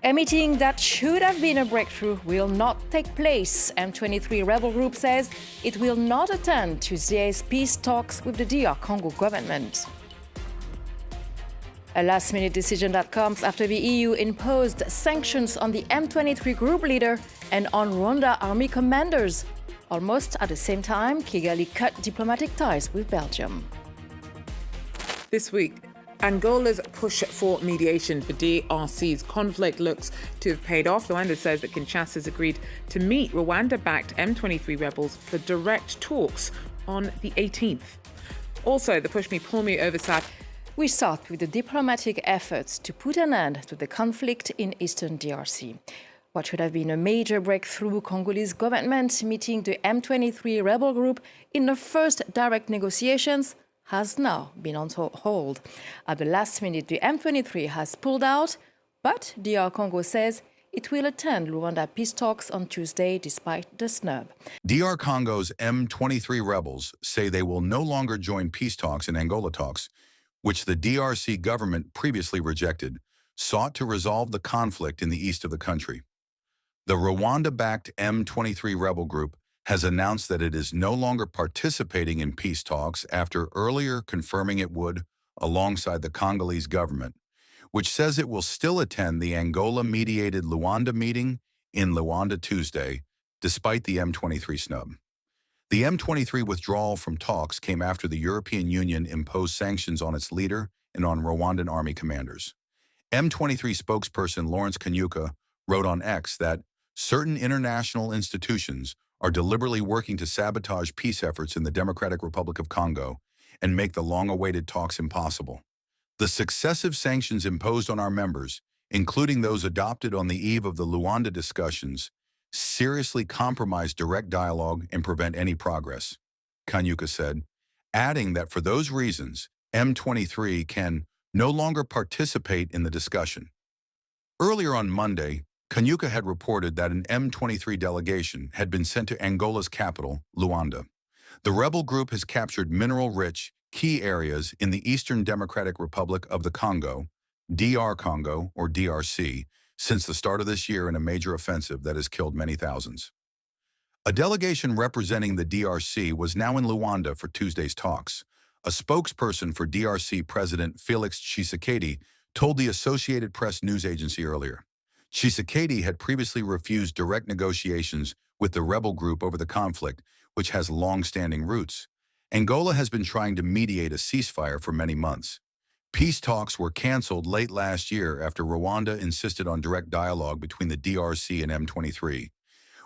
A meeting that should have been a breakthrough will not take place. M23 rebel group says it will not attend Tuesday's peace talks with the DR Congo government. A last-minute decision that comes after the EU imposed sanctions on the M23 group leader and on Rwanda army commanders. Almost at the same time, Kigali cut diplomatic ties with Belgium. This week, Angola's push for mediation for DRC's conflict looks to have paid off. Rwanda says that Kinshasa has agreed to meet Rwanda-backed M23 rebels for direct talks on the 18th. Also, the push me pull me oversight. We start with the diplomatic efforts to put an end to the conflict in eastern DRC. What should have been a major breakthrough, Congolese government meeting the M23 rebel group in the first direct negotiations, has now been on hold. At the last minute, the M23 has pulled out, but DR Congo says it will attend Rwanda peace talks on Tuesday despite the snub. DR Congo's M23 rebels say they will no longer join peace talks and Angola talks, which the DRC government previously rejected, sought to resolve the conflict in the east of the country. The Rwanda-backed M23 rebel group has announced that it is no longer participating in peace talks after earlier confirming it would, alongside the Congolese government, which says it will still attend the Angola-mediated Luanda meeting in Luanda Tuesday, despite the M23 snub. The M23 withdrawal from talks came after the European Union imposed sanctions on its leader and on Rwandan army commanders. M23 spokesperson Lawrence Kanyuka wrote on X that certain international institutions are deliberately working to sabotage peace efforts in the Democratic Republic of Congo and make the long-awaited talks impossible. The successive sanctions imposed on our members, including those adopted on the eve of the Luanda discussions, seriously compromise direct dialogue and prevent any progress, Kanyuka said, adding that for those reasons, M23 can no longer participate in the discussion. Earlier on Monday, Kanyuka had reported that an M23 delegation had been sent to Angola's capital, Luanda. The rebel group has captured mineral-rich, key areas in the Eastern Democratic Republic of the Congo, DR Congo, or DRC, since the start of this year in a major offensive that has killed many thousands. A delegation representing the DRC was now in Luanda for Tuesday's talks. A spokesperson for DRC President Felix Tshisekedi told the Associated Press news agency earlier. Tshisekedi had previously refused direct negotiations with the rebel group over the conflict, which has long-standing roots. Angola has been trying to mediate a ceasefire for many months. Peace talks were canceled late last year after Rwanda insisted on direct dialogue between the DRC and M23,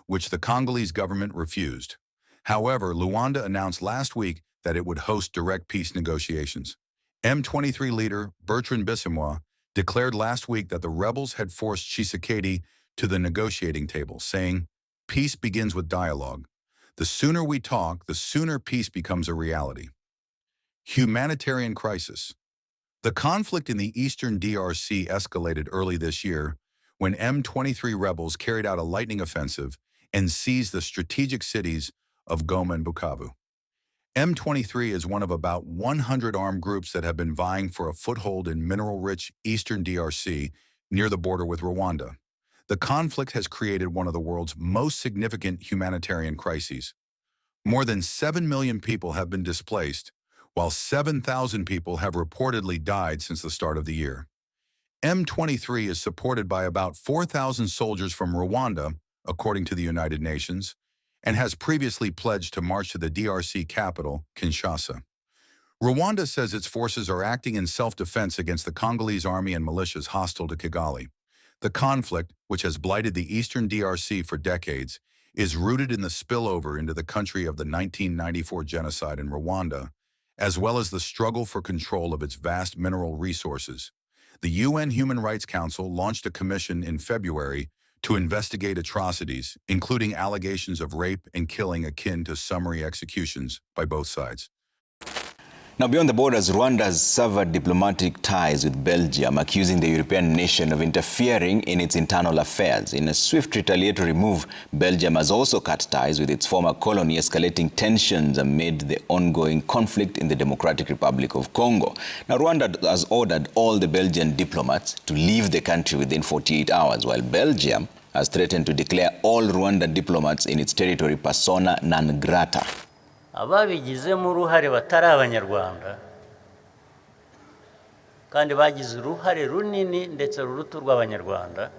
which the Congolese government refused. However, Luanda announced last week that it would host direct peace negotiations. M23 leader Bertrand Bisimwa declared last week that the rebels had forced Tshisekedi to the negotiating table, saying, "Peace begins with dialogue. The sooner we talk, the sooner peace becomes a reality." Humanitarian crisis. The conflict in the eastern DRC escalated early this year when M23 rebels carried out a lightning offensive and seized the strategic cities of Goma and Bukavu. M23 is one of about 100 armed groups that have been vying for a foothold in mineral-rich eastern DRC near the border with Rwanda. The conflict has created one of the world's most significant humanitarian crises. More than 7 million people have been displaced, while 7,000 people have reportedly died since the start of the year. M23 is supported by about 4,000 soldiers from Rwanda, according to the United Nations, and has previously pledged to march to the DRC capital, Kinshasa. Rwanda says its forces are acting in self-defense against the Congolese army and militias hostile to Kigali. The conflict, which has blighted the eastern DRC for decades, is rooted in the spillover into the country of the 1994 genocide in Rwanda, as well as the struggle for control of its vast mineral resources. The UN Human Rights Council launched a commission in February to investigate atrocities, including allegations of rape and killing akin to summary executions by both sides. Now, beyond the borders, Rwanda has severed diplomatic ties with Belgium, accusing the European nation of interfering in its internal affairs. In a swift retaliatory move, Belgium has also cut ties with its former colony, escalating tensions amid the ongoing conflict in the Democratic Republic of Congo. Now, Rwanda has ordered all the Belgian diplomats to leave the country within 48 hours, while Belgium has threatened to declare all Rwandan diplomats in its territory persona non grata. Ababigizemo uruhare batari abanyarwanda kandi bagize uruhare runini ndetse ruruta rw'abanyarwanda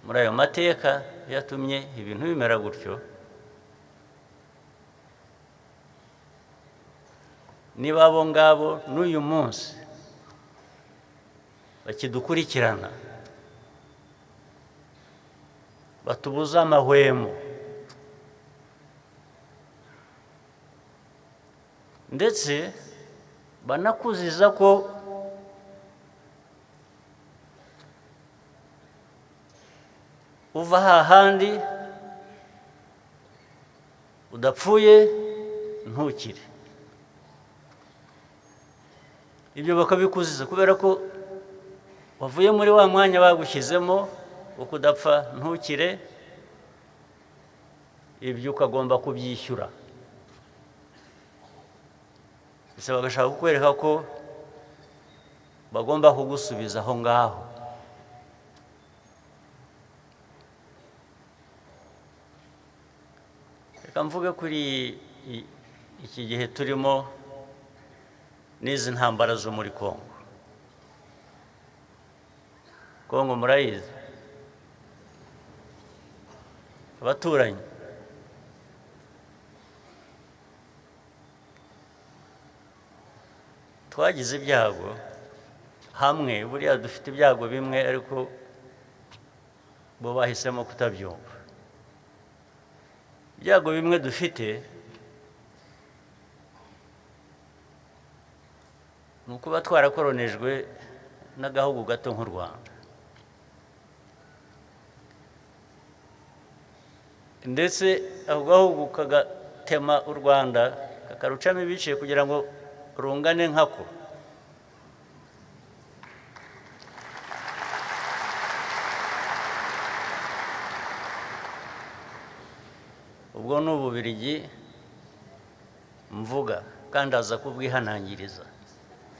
muri ayo mateka yatumye ibintu bimera gutyo. Niba abo ngabo n'uyu munsi bakidukurikirana batubuza amahwemo ndetse banakuziza ko uva hahandi udapfuye ntukire, ibyo bakabikuziza kubera ko wavuye muri wa mwanya bagushyizemo wo kudapfa ntukire, ibyo ukagomba kubyishyura. Ese bagashaka kukwereka ko bagomba kugusubiza aho ngaho. Reka mvuge kuri iki gihe turimo n'izi ntambara zo muri Congo. Congo murayizi, abaturanyi twagize ibyago hamwe, buriya dufite ibyago bimwe ariko bo bahisemo kutabyumva. Ibyago bimwe dufite ni ukuba twarakoronejwe n'agahugu gato nk'u Rwanda, ndetse ako gahugu kagatema u Rwanda kakarucamo ibice kugira ngo rungane nkako. Ubwo ni Ububirigi mvuga kandi aza kubwihanangiriza,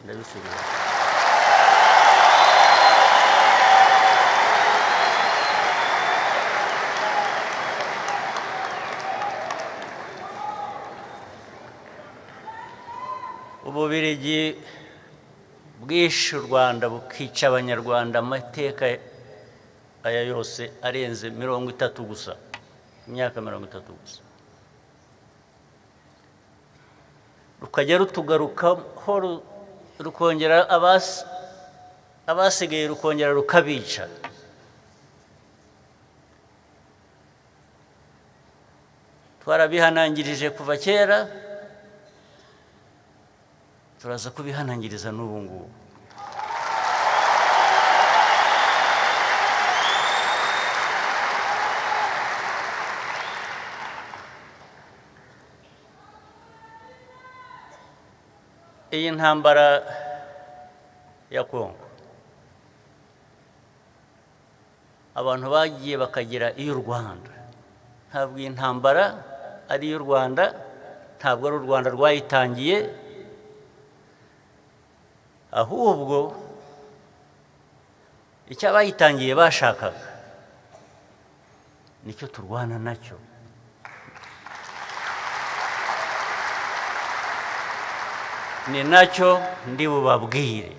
ndabisubira. Ububirigi bwishe u Rwanda bukica abanyarwanda amateka aya yose arenze 30 gusa, imyaka 30 gusa, rukajya rutugarukaho rukongera abasigaye rukongera rukabica. Twarabihanangirije kuva kera, turaza kubihanangiriza n'ubu ngubu. Iyi ntambara ya Congo abantu bagiye bakagira iy'u Rwanda, ntabwo iyi ntambara ari iy'u Rwanda, ntabwo ari u Rwanda rwayitangiye, ahubwo icyo abayitangiye bashakaga nicyo turwana nacyo. Ni nacyo ndi bubabwire.